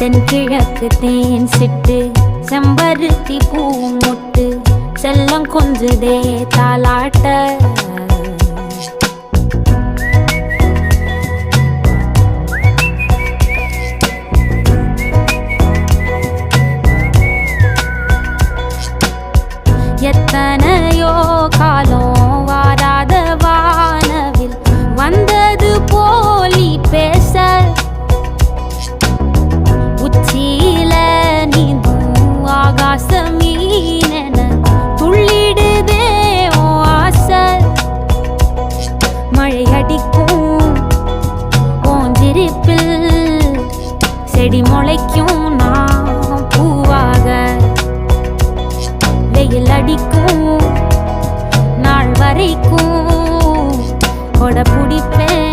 தென்கிழக்கு தேன் சிட்டு செம்பருத்தி பூ முட்டு செல்லம் கொஞ்சுதே தாலாட்ட எத்தனையோ காலம் வாராத வானவில் வந்தது போலி பேச உச்சியில நீந்தும் ஆகாச மீனென துள்ளிடுதே ஓ ஆசை மழை அடிக்கும் ஓஞ்சிருப்பில் செடி முளைக்கும் நான் பூவாக வெயில் அடிக்கும் நாள் வரைக்கும் கொடை பிடிப்பேன்